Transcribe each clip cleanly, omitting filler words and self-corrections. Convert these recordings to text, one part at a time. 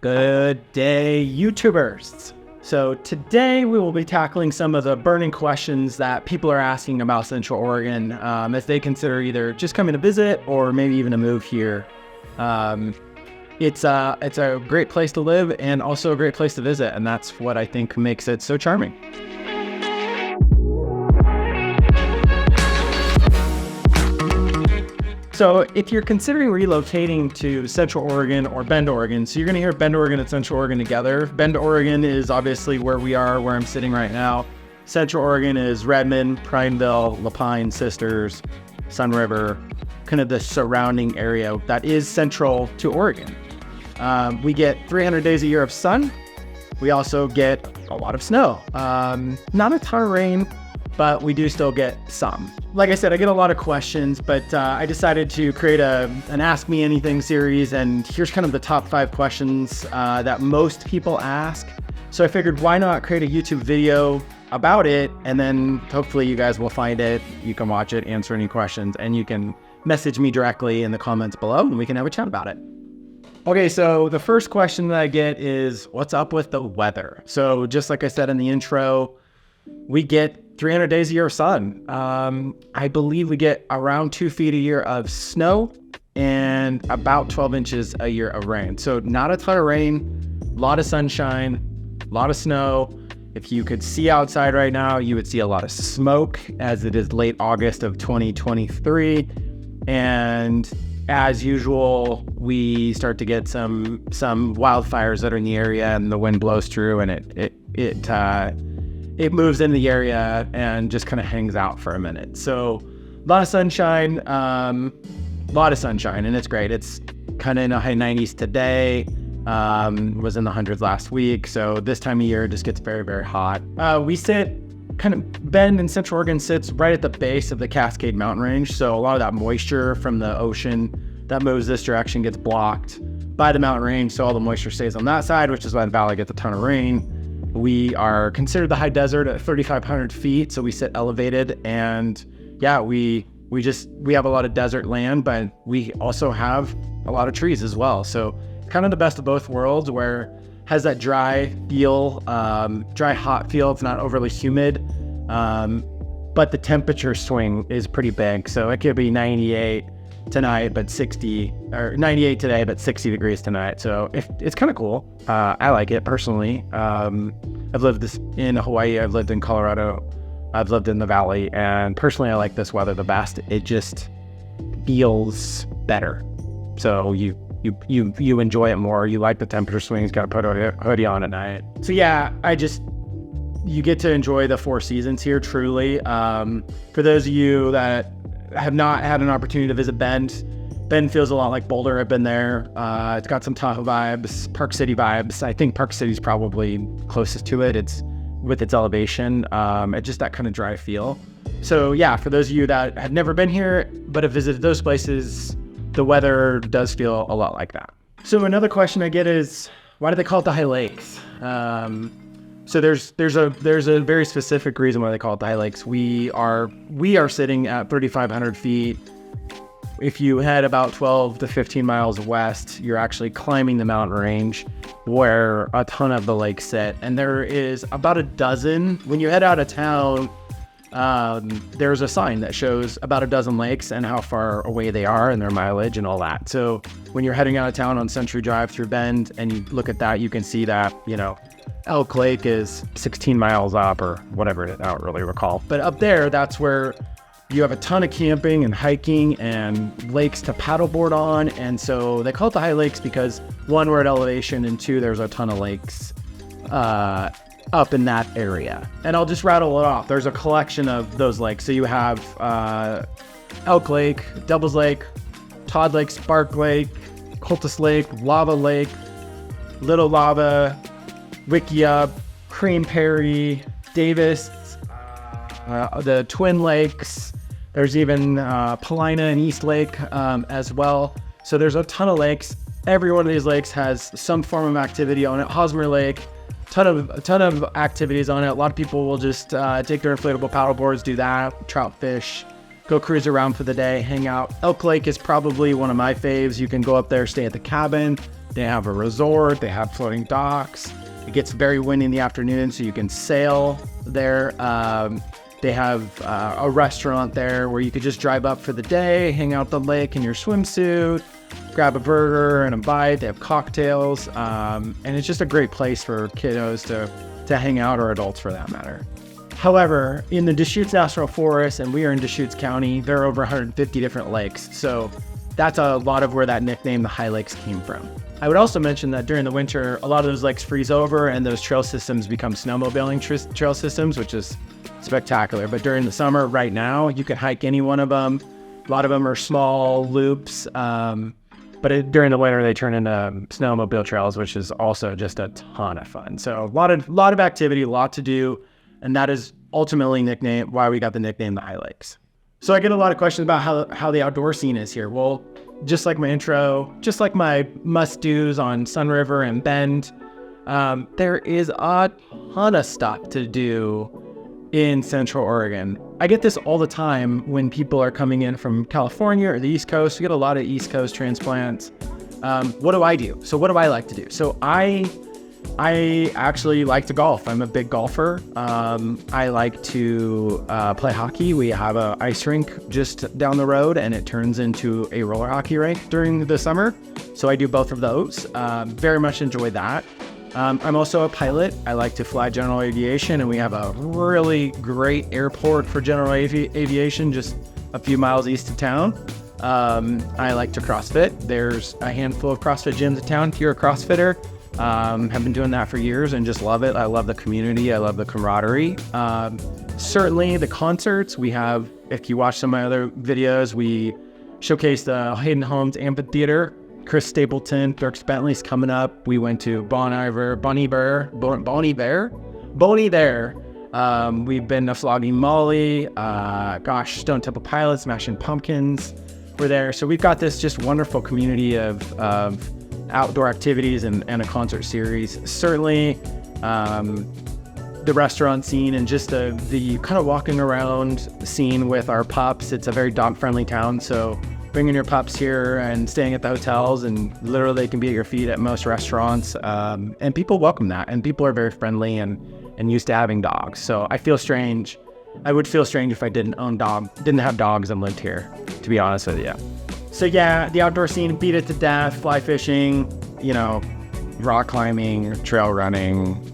Good day, YouTubers. So today we will be tackling some of the burning questions that people are asking about Central Oregon as they consider either just coming to visit or maybe even a move here. It's a great place to live and also a great place to visit, and that's what I think makes it so charming. So if you're considering relocating to Central Oregon or Bend, Oregon, so you're going to hear Bend, Oregon and Central Oregon together. Bend, Oregon is obviously where we are, where I'm sitting right now. Central Oregon is Redmond, Prineville, Lapine, Sisters, Sun River, kind of the surrounding area that is central to Oregon. We get 300 days a year of sun. We also get a lot of snow. Not a ton of rain, but we do still get some. Like I said, I get a lot of questions, but I decided to create an Ask Me Anything series, and here's kind of the top 5 questions that most people ask. So I figured, why not create a YouTube video about it, and then hopefully you guys will find it, you can watch it, answer any questions, and you can message me directly in the comments below, and we can have a chat about it. Okay, so the first question that I get is, what's up with the weather? So just like I said in the intro, we get 300 days a year of sun. I believe we get around 2 feet a year of snow and about 12 inches a year of rain. So not a ton of rain, a lot of sunshine, a lot of snow. If you could see outside right now, you would see a lot of smoke as it is late August of 2023. And as usual, we start to get some wildfires that are in the area, and the wind blows through, and it moves in the area and just kind of hangs out for a minute. So a lot of sunshine, and it's great. It's kind of in the high 90s today, was in the hundreds last week. So this time of year it just gets very, very hot. We sit kind of, Bend in Central Oregon sits right at the base of the Cascade Mountain Range. So a lot of that moisture from the ocean that moves this direction gets blocked by the mountain range. So all the moisture stays on that side, which is why the valley gets a ton of rain. We are considered the high desert at 3,500 feet, so we sit elevated, and yeah, we have a lot of desert land, but we also have a lot of trees as well. So kind of the best of both worlds, where it has that dry feel, dry hot feel. It's not overly humid, but the temperature swing is pretty big. So it could be 98 tonight, but 60, or 98 today, but 60 degrees tonight. So it's kind of cool. I like it personally. I've lived in Hawaii. I've lived in Colorado. I've lived in the valley, and personally, I like this weather the best. It just feels better. So you enjoy it more. You like the temperature swings. Got to put a hoodie on at night. So yeah, you get to enjoy the 4 seasons here. Truly, for those of you that have not had an opportunity to visit Bend feels a lot like Boulder. I've been there. It's got some Tahoe vibes, Park City vibes. I think Park City's probably closest to it. It's with its elevation, it's just that kind of dry feel. So yeah, for those of you that have never been here but have visited those places, the weather does feel a lot like that. So another question I get is, why do they call it the High Lakes? So there's a very specific reason why they call it the High Lakes. We are sitting at 3,500 feet. If you head about 12 to 15 miles west, you're actually climbing the mountain range where a ton of the lakes sit. And there is about a dozen. When you head out of town, there's a sign that shows about a dozen lakes and how far away they are and their mileage and all that. So when you're heading out of town on Century Drive through Bend and you look at that, you can see that, Elk Lake is 16 miles up or whatever, I don't really recall. But up there, that's where you have a ton of camping and hiking and lakes to paddleboard on. And so they call it the High Lakes because 1, we're at elevation, and 2, there's a ton of lakes up in that area. And I'll just rattle it off. There's a collection of those lakes. So you have Elk Lake, Devil's Lake, Todd Lake, Spark Lake, Cultus Lake, Lava Lake, Little Lava, Wikia, Cream Perry, Davis, the Twin Lakes. There's even Paulina and East Lake as well. So there's a ton of lakes. Every one of these lakes has some form of activity on it. Hosmer Lake, ton of activities on it. A lot of people will just take their inflatable paddle boards, do that, trout fish, go cruise around for the day, hang out. Elk Lake is probably one of my faves. You can go up there, stay at the cabin, They have a resort, they have floating docks. It gets very windy in the afternoon, so you can sail there. They have a restaurant there where you could just drive up for the day, hang out the lake in your swimsuit, grab a burger and a bite. They have cocktails, and it's just a great place for kiddos to hang out, or adults for that matter. However, in the Deschutes National Forest, and we are in Deschutes County, there are over 150 different lakes. So that's a lot of where that nickname, the High Lakes, came from. I would also mention that during the winter, a lot of those lakes freeze over and those trail systems become snowmobiling trail systems, which is spectacular. But during the summer, right now, you can hike any one of them. A lot of them are small loops, but during the winter, they turn into snowmobile trails, which is also just a ton of fun. So a lot of activity, a lot to do. And that is ultimately why we got the nickname the High Lakes. So I get a lot of questions about how the outdoor scene is here. Well, just like my intro, just like my must-dos on Sun River and Bend, there is a ton of stuff to do in Central Oregon. I get this all the time when people are coming in from California or the East Coast. We get a lot of East Coast transplants. What do I do? So what do I like to do? So I actually like to golf. I'm a big golfer. I like to play hockey. We have an ice rink just down the road, and it turns into a roller hockey rink during the summer. So I do both of those. Very much enjoy that. I'm also a pilot. I like to fly general aviation, and we have a really great airport for general aviation just a few miles east of town. I like to CrossFit. There's a handful of CrossFit gyms in town. If you're a CrossFitter, have been doing that for years and just love it. I love the community. I love the camaraderie. Certainly the concerts we have, if you watch some of my other videos, we showcase the Hayden Homes Amphitheater. Chris Stapleton, Dirk Bentley's coming up. We went to Bonnie Bear. We've been to Flogging Molly. Stone Temple Pilots, Smashing Pumpkins. We're there. So we've got this just wonderful community of outdoor activities and a concert series. Certainly the restaurant scene and just the kind of walking around scene with our pups. It's a very dog friendly town, so bringing your pups here and staying at the hotels, and literally they can be at your feet at most restaurants, and people welcome that, and people are very friendly and used to having dogs. So I would feel strange if I didn't have dogs and lived here, to be honest with you. So yeah, the outdoor scene, beat it to death, fly fishing, rock climbing, trail running,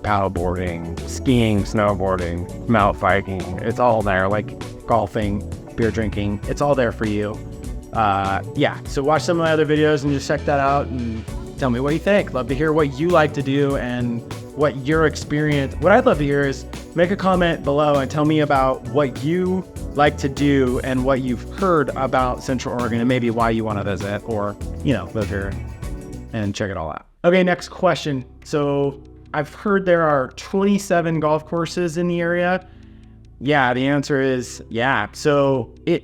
paddle boarding, skiing, snowboarding, mountain biking. It's all there, like golfing, beer drinking. It's all there for you. So watch some of my other videos and just check that out and tell me what you think. Love to hear what you like to do and what your experience. What I'd love to hear is make a comment below and tell me about what you like to do and what you've heard about Central Oregon and maybe why you want to visit or, live here and check it all out. Okay, next question. So I've heard there are 27 golf courses in the area. Yeah, the answer is yeah. So it's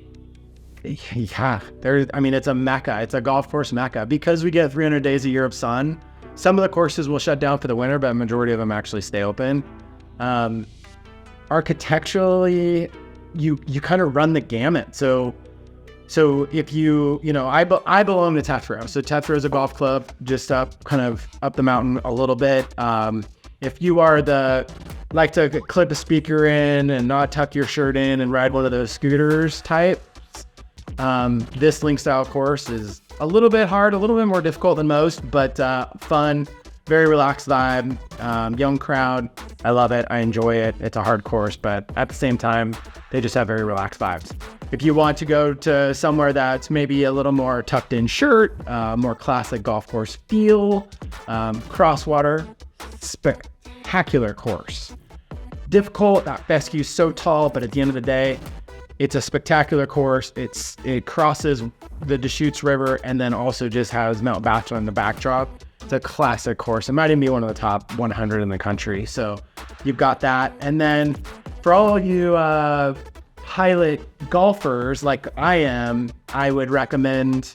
a mecca. It's a golf course mecca because we get 300 days a year of sun. Some of the courses will shut down for the winter, but a majority of them actually stay open. Architecturally, you kind of run the gamut. So if I belong to Tetra. So Tetra is a golf club just up the mountain a little bit. If you are like to clip a speaker in and not tuck your shirt in and ride one of those scooters type, this link style course is a little bit hard, a little bit more difficult than most, but fun, very relaxed vibe, young crowd. I love it. I enjoy it. It's a hard course, but at the same time, they just have very relaxed vibes. If you want to go to somewhere that's maybe a little more tucked in shirt, more classic golf course feel, Crosswater, spectacular course. Difficult, that fescue's so tall, but at the end of the day, it's a spectacular course. It crosses the Deschutes River and then also just has Mount Bachelor in the backdrop. It's a classic course. It might even be one of the top 100 in the country. So you've got that. And then for all of you pilot golfers like I am, I would recommend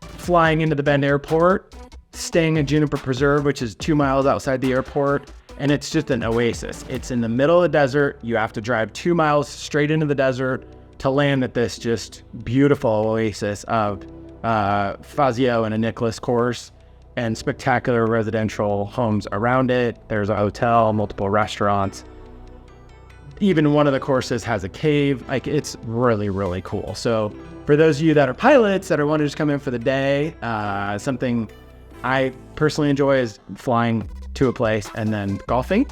flying into the Bend Airport, staying in Juniper Preserve, which is 2 miles outside the airport. And it's just an oasis. It's in the middle of the desert. You have to drive 2 miles straight into the desert to land at this just beautiful oasis of Fazio and a Nicholas course, and spectacular residential homes around it. There's a hotel, multiple restaurants. Even one of the courses has a cave. Like, it's really, really cool. So for those of you that are pilots that are wanting to just come in for the day, something I personally enjoy is flying to a place and then golfing.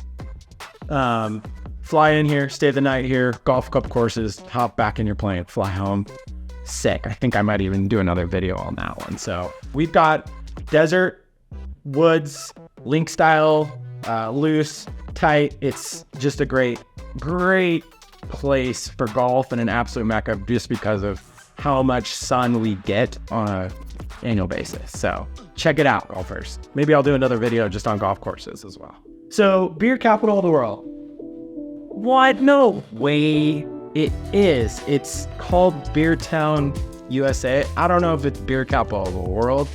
Fly in here, stay the night here, golf cup courses, hop back in your plane, fly home. Sick. I think I might even do another video on that one. So we've got desert, woods, link style, loose, tight. It's just a great place for golf and an absolute mecca just because of how much sun we get on a annual basis. So check it out, golfers. Maybe I'll do another video just on golf courses as well. So, beer capital of the world. What? No way it is. It's called Beertown, USA. I don't know if it's beer capital of the world,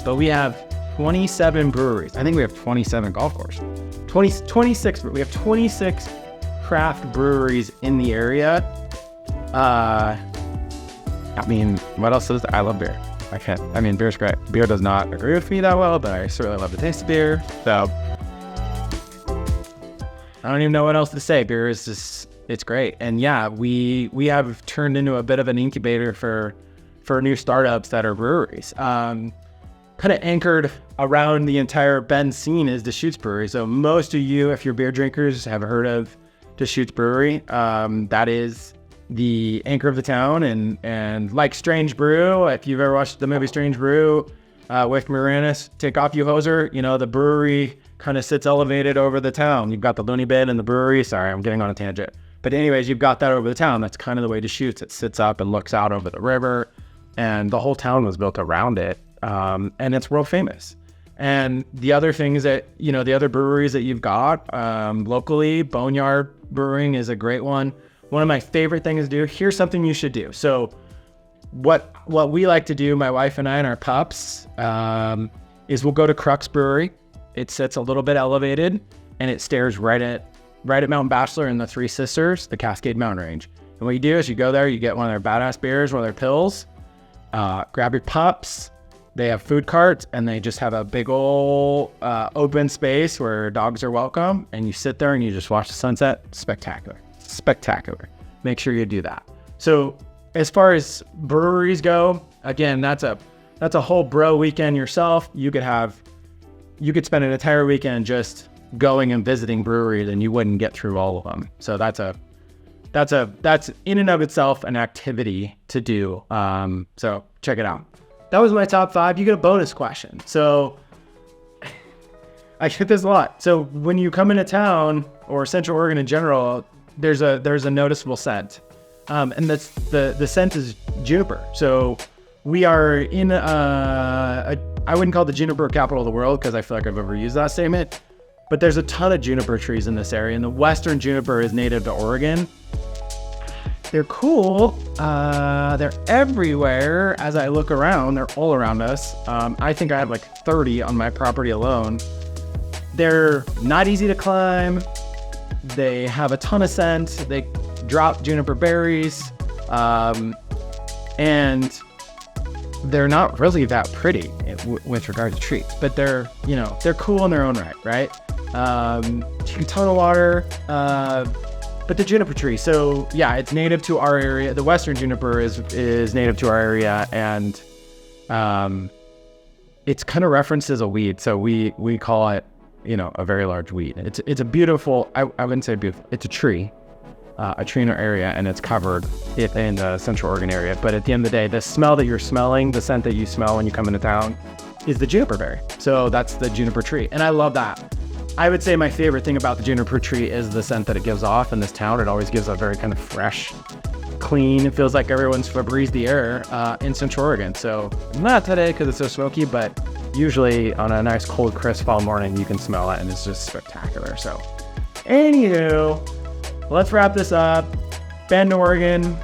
but we have 27 breweries. I think we have 27 golf courses. 26, we have 26 craft breweries in the area. I mean, what else is there? I love beer. Beer's great. Beer does not agree with me that well, but I certainly love the taste of beer. So I don't even know what else to say. Beer is just, it's great. And yeah, we have turned into a bit of an incubator for new startups that are breweries. Kind of anchored around the entire Bend scene is Deschutes Brewery. So most of you, if you're beer drinkers, have heard of Deschutes Brewery. That is the anchor of the town, and like Strange Brew, if you've ever watched the movie Strange Brew with Moranis, Take Off You Hoser, the brewery kind of sits elevated over the town. You've got the loony bin and the brewery. Sorry, I'm getting on a tangent. But anyways, you've got that over the town. That's kind of the way Deschutes. It sits up and looks out over the river, and the whole town was built around it. And it's world famous. And the other things that, the other breweries that you've got locally, Boneyard Brewing is a great one. One of my favorite things to do, here's something you should do. So what we like to do, my wife and I and our pups, is we'll go to Crux Brewery. It sits a little bit elevated, and it stares right at Mount Bachelor and the Three Sisters, the Cascade Mountain Range. And what you do is you go there, you get one of their badass beers, one of their pills, grab your pups. They have food carts, and they just have a big old open space where dogs are welcome, and you sit there and you just watch the sunset. Spectacular. Make sure you do that. So as far as breweries go, again, that's a whole bro weekend yourself. You could spend an entire weekend just going and visiting breweries, and you wouldn't get through all of them. So that's in and of itself an activity to do. So check it out. That was my top 5. You get a bonus question. So I get this a lot. So when you come into town, or Central Oregon in general, there's a noticeable scent, and that's the scent is juniper. So we are in I wouldn't call it the juniper capital of the world, because I feel like I've overused that statement, but there's a ton of juniper trees in this area, and the western juniper is native to Oregon. They're cool. They're everywhere. As I look around, they're all around us. I think I have like 30 on my property alone. They're not easy to climb. They have a ton of scent. They drop juniper berries. And they're not really that pretty with regard to trees, but they're cool in their own right? A ton of water. But the juniper tree, so yeah, it's native to our area. The western juniper is native to our area, and it's kind of referenced as a weed. So we call it, a very large weed. It's a beautiful, I wouldn't say beautiful, it's a tree in our area, and it's covered in the Central Oregon area. But at the end of the day, the smell that you're smelling, the scent that you smell when you come into town, is the juniper berry. So that's the juniper tree, and I love that. I would say my favorite thing about the juniper tree is the scent that it gives off in this town. It always gives a very kind of fresh, clean. It feels like everyone's Febreze the air in Central Oregon. So not today because it's so smoky, but usually on a nice cold, crisp fall morning, you can smell it, and it's just spectacular. So anywho, let's wrap this up. Bend, Oregon,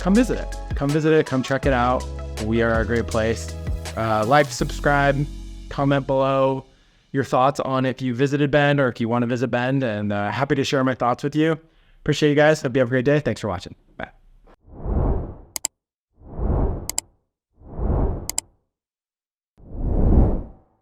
come visit it. Come check it out. We are a great place. Like, subscribe, comment below your thoughts on if you visited Bend or if you want to visit Bend, and happy to share my thoughts with you. Appreciate you guys. Hope you have a great day. Thanks for watching.